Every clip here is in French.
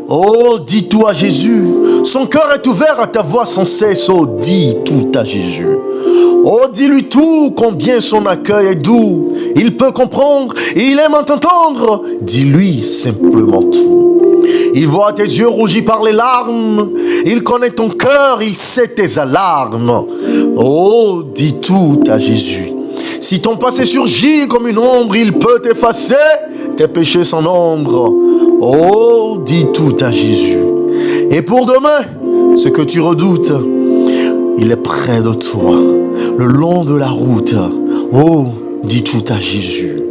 Oh, dis tout à Jésus. Son cœur est ouvert à ta voix sans cesse. Oh, dis tout à Jésus. Oh, dis-lui tout, combien son accueil est doux. Il peut comprendre, il aime t'entendre. Dis-lui simplement tout. Il voit tes yeux rougis par les larmes. Il connaît ton cœur, il sait tes alarmes. Oh, dis tout à Jésus. Si ton passé surgit comme une ombre, il peut effacer tes péchés sans nombre. Oh, dis tout à Jésus. Et pour demain, ce que tu redoutes, il est près de toi, le long de la route. Oh, dis tout à Jésus.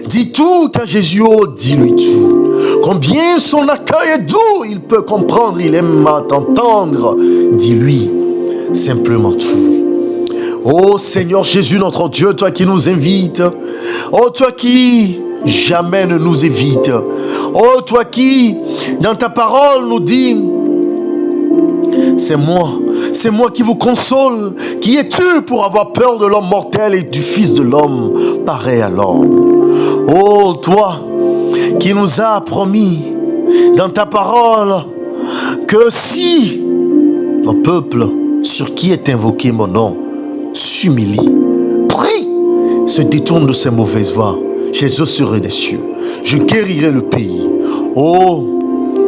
Dis tout à Jésus, oh, dis-lui tout. Combien son accueil est doux, il peut comprendre, il aime t'entendre. Dis-lui simplement tout. Oh Seigneur Jésus, notre Dieu, toi qui nous invites. Oh, toi qui jamais ne nous évites. Oh, toi qui, dans ta parole, nous dis, c'est moi qui vous console. Qui es-tu pour avoir peur de l'homme mortel et du Fils de l'homme, pareil à l'homme? Oh, toi qui nous as promis dans ta parole que si le peuple sur qui est invoqué mon nom s'humilie, prie, se détourne de ses mauvaises voies, j'exaucerai des cieux, je guérirai le pays. Oh,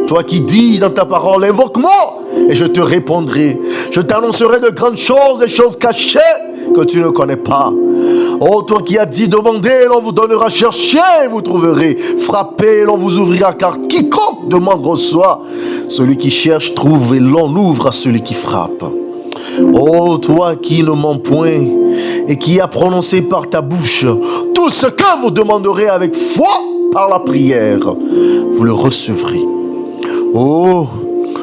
toi qui dis dans ta parole, invoque-moi et je te répondrai. Je t'annoncerai de grandes choses, des choses cachées que tu ne connais pas. Oh, toi qui as dit, demandez, l'on vous donnera, cherchez, vous trouverez, frappez, l'on vous ouvrira, car quiconque demande reçoit, celui qui cherche trouve et l'on ouvre à celui qui frappe. Oh, toi qui ne mens point et qui as prononcé par ta bouche tout ce que vous demanderez avec foi par la prière, vous le recevrez. Oh,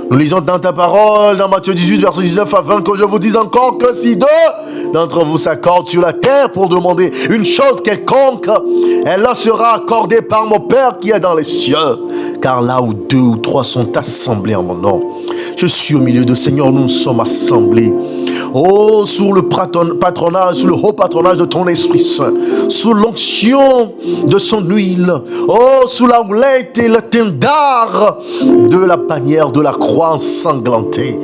nous lisons dans ta parole, dans Matthieu 18, verset 19 à 20, que je vous dise encore que si deux d'entre vous s'accordent sur la terre pour demander une chose quelconque, elle leur sera accordée par mon Père qui est dans les cieux. Car là où 2 ou 3 sont assemblés en mon nom, je suis au milieu de Seigneur, nous sommes assemblés. Oh, sous le patronage, sous le haut patronage de ton Esprit Saint, sous l'onction de son huile, oh, sous la houlette et le tendard de la bannière de la croix ensanglantée.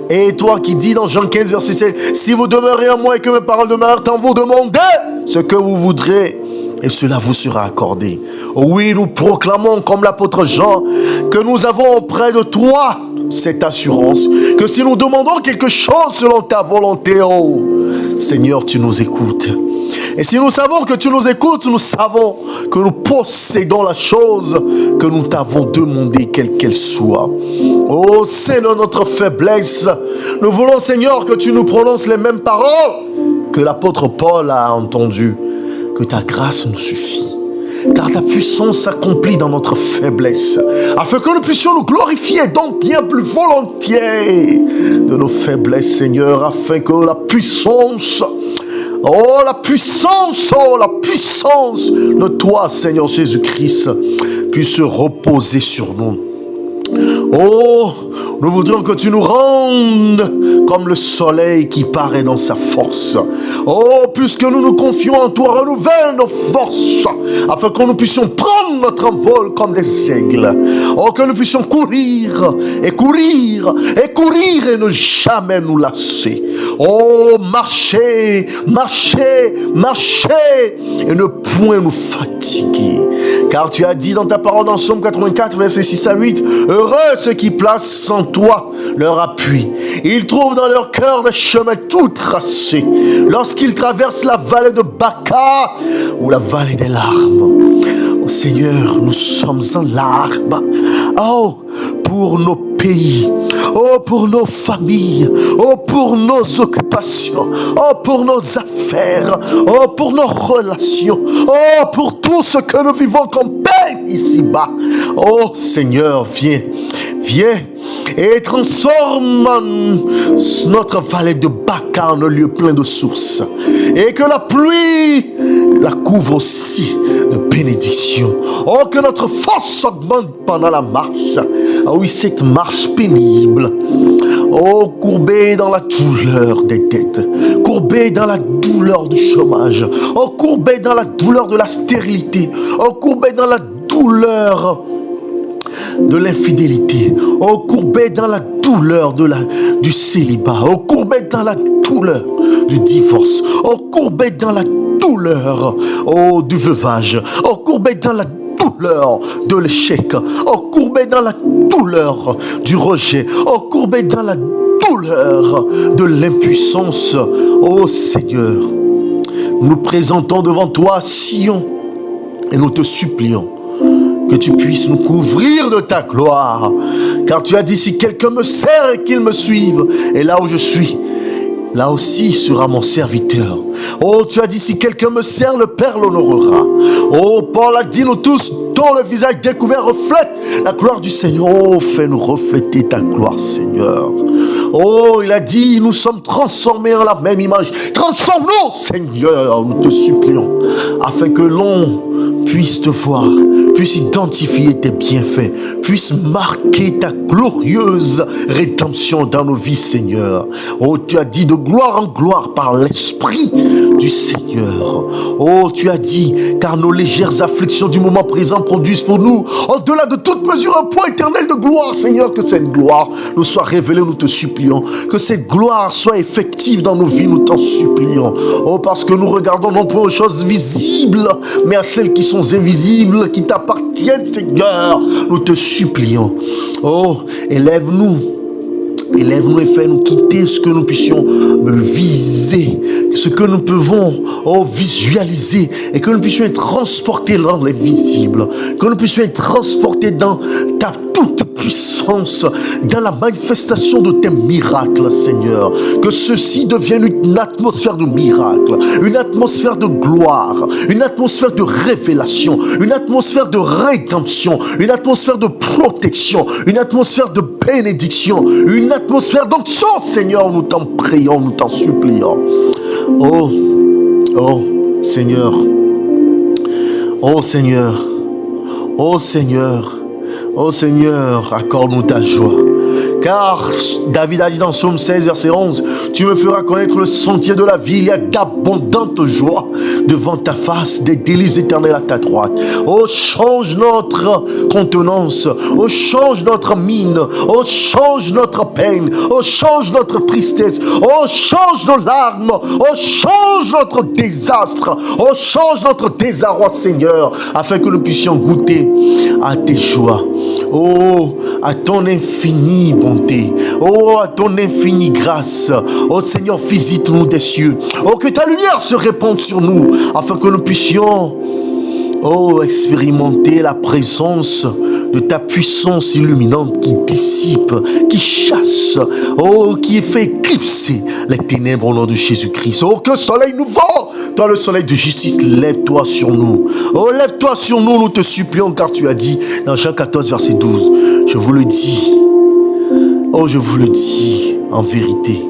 Et toi qui dis dans Jean 15, verset 7, si vous demeurez en moi et que mes paroles demeurent en vous, demandez ce que vous voudrez et cela vous sera accordé. Oui, nous proclamons comme l'apôtre Jean que nous avons auprès de toi cette assurance que si nous demandons quelque chose selon ta volonté, oh Seigneur, tu nous écoutes. Et si nous savons que tu nous écoutes, nous savons que nous possédons la chose que nous t'avons demandé, quelle qu'elle soit. Oh Seigneur, notre faiblesse, nous voulons Seigneur que tu nous prononces les mêmes paroles que l'apôtre Paul a entendues. Que ta grâce nous suffit, car ta puissance s'accomplit dans notre faiblesse, afin que nous puissions nous glorifier donc bien plus volontiers de nos faiblesses, Seigneur, afin que la puissance de toi, Seigneur Jésus-Christ, puisse reposer sur nous. Oh, nous voudrions que tu nous rendes comme le soleil qui paraît dans sa force. Oh, puisque nous nous confions en toi, renouvelle nos forces, afin que nous puissions prendre notre envol comme des aigles. Oh, que nous puissions courir et courir et courir et ne jamais nous lasser. Oh, marcher, marcher, marcher et ne point nous fatiguer. Car tu as dit dans ta parole dans Psaume 84, versets 6 à 8, heureux ceux qui placent en toi leur appui. Ils trouvent dans leur cœur des chemins tout tracés. Lorsqu'ils traversent la vallée de Baca ou la vallée des larmes. Oh Seigneur, nous sommes en larmes. Oh, pour nos pays, oh pour nos familles, oh pour nos occupations, oh pour nos affaires, oh pour nos relations, oh pour tout ce que nous vivons comme peine ici-bas. Oh Seigneur, viens, viens et transforme notre vallée de Baca en un lieu plein de sources, et que la pluie la couvre aussi de bénédictions. Oh, que notre force augmente pendant la marche. Ah oui, cette marche pénible. Oh, courbé dans la douleur des dettes, courbé dans la douleur du chômage, oh, courbé dans la douleur de la stérilité, oh, courbé dans la douleur de l'infidélité, courbés dans la douleur du célibat, courbés dans la douleur du divorce, courbés dans la douleur du veuvage, courbés dans la douleur de l'échec, courbés dans la douleur du rejet, courbés dans la douleur de l'impuissance. Ô Seigneur, nous présentons devant toi Sion et nous te supplions que tu puisses nous couvrir de ta gloire. Car tu as dit, si quelqu'un me sert et qu'il me suive, et là où je suis, là aussi sera mon serviteur. Oh, tu as dit, si quelqu'un me sert, le Père l'honorera. Oh, Paul a dit, nous tous, dont le visage découvert reflète la gloire du Seigneur. Oh, fais-nous refléter ta gloire, Seigneur. Oh, il a dit, nous sommes transformés en la même image. Transforme-nous, Seigneur, nous te supplions, afin que l'on puisse te voir, puisse identifier tes bienfaits, puisse marquer ta glorieuse rédemption dans nos vies, Seigneur. Oh, tu as dit de gloire en gloire par l'Esprit du Seigneur. Oh, tu as dit, car nos légères afflictions du moment présent produisent pour nous, au-delà de toute mesure, un poids éternel de gloire, Seigneur. Que cette gloire nous soit révélée, nous te supplions. Que cette gloire soit effective dans nos vies, nous t'en supplions. Oh, parce que nous regardons non point aux choses visibles, mais à celles qui sont invisibles, qui t'appartiennent, Seigneur. Nous te supplions. Oh, élève-nous et fais-nous quitter ce que nous puissions viser, ce que nous pouvons visualiser, et que nous puissions être transportés dans les visibles, que nous puissions être transportés dans ta toute puissance, dans la manifestation de tes miracles, Seigneur. Que ceci devienne une atmosphère de miracle, une atmosphère de gloire, une atmosphère de révélation, une atmosphère de rédemption, une atmosphère de protection, une atmosphère de bénédiction, une atmosphère d'onction, Seigneur. Nous t'en prions, nous t'en supplions. Oh, Seigneur, oh Seigneur, oh Seigneur, oh Seigneur, accorde-nous ta joie. Car David a dit dans Psaume 16, verset 11, tu me feras connaître le sentier de la vie, il y a d'abondantes joies devant ta face, des délices éternels à ta droite. Oh, change notre contenance, oh, change notre mine, oh, change notre peine, oh, change notre tristesse, oh, change nos larmes, oh, change notre désastre, oh, change notre désarroi, Seigneur, afin que nous puissions goûter à tes joies. Oh, à ton infinie bonté. Oh, à ton infinie grâce. Oh, Seigneur, visite-nous des cieux. Oh, que ta lumière se répande sur nous, afin que nous puissions, expérimenter la présence de ta puissance illuminante qui dissipe, qui chasse, qui fait éclipser les ténèbres au nom de Jésus-Christ. Oh, que soleil nouveau, toi le soleil de justice, lève-toi sur nous. Oh, lève-toi sur nous, nous te supplions, car tu as dit dans Jean 14, verset 12, je vous le dis, je vous le dis en vérité.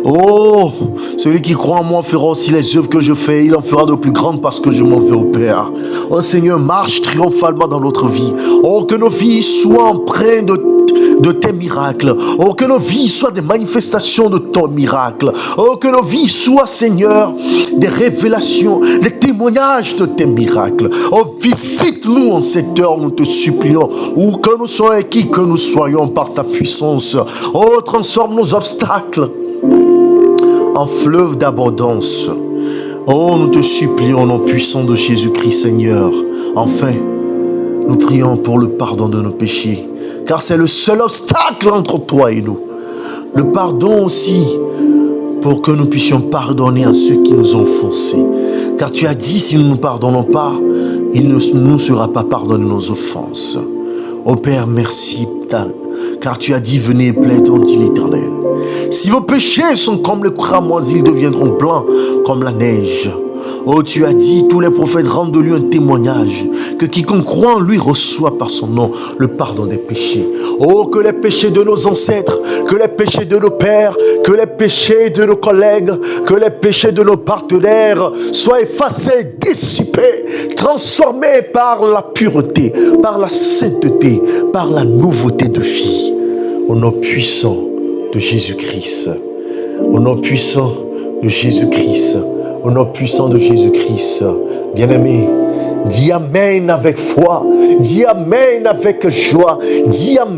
Oh, celui qui croit en moi fera aussi les œuvres que je fais. Il en fera de plus grandes parce que je m'en vais au Père. Oh Seigneur, marche triomphalement dans notre vie. Oh, que nos vies soient empreintes de tes miracles. Oh, que nos vies soient des manifestations de ton miracle. Oh, que nos vies soient, Seigneur, des révélations, des témoignages de tes miracles. Oh, visite-nous en cette heure, nous te supplions. Où que nous soyons et qui que nous soyons par ta puissance. Oh, transforme nos obstacles en fleuve d'abondance. Oh, nous te supplions au nom puissant de Jésus-Christ, Seigneur. Enfin, nous prions pour le pardon de nos péchés, car c'est le seul obstacle entre toi et nous. Le pardon aussi, pour que nous puissions pardonner à ceux qui nous ont offensés. Car tu as dit, si nous ne pardonnons pas, il ne nous sera pas pardonné nos offenses. Ô Père, merci, car tu as dit, venez et plaidons, dit l'Éternel. Si vos péchés sont comme le cramoisi, ils deviendront blancs comme la neige. Oh, tu as dit, tous les prophètes rendent de lui un témoignage, que quiconque croit en lui reçoit par son nom le pardon des péchés. Oh, que les péchés de nos ancêtres, que les péchés de nos pères, que les péchés de nos collègues, que les péchés de nos partenaires soient effacés, dissipés, transformés par la pureté, par la sainteté, par la nouveauté de vie. Au nom puissant de Jésus-Christ, au nom puissant de Jésus-Christ, au nom puissant de Jésus-Christ. Bien-aimés, Dis Amen avec foi. Dis Amen avec joie. Dis Amen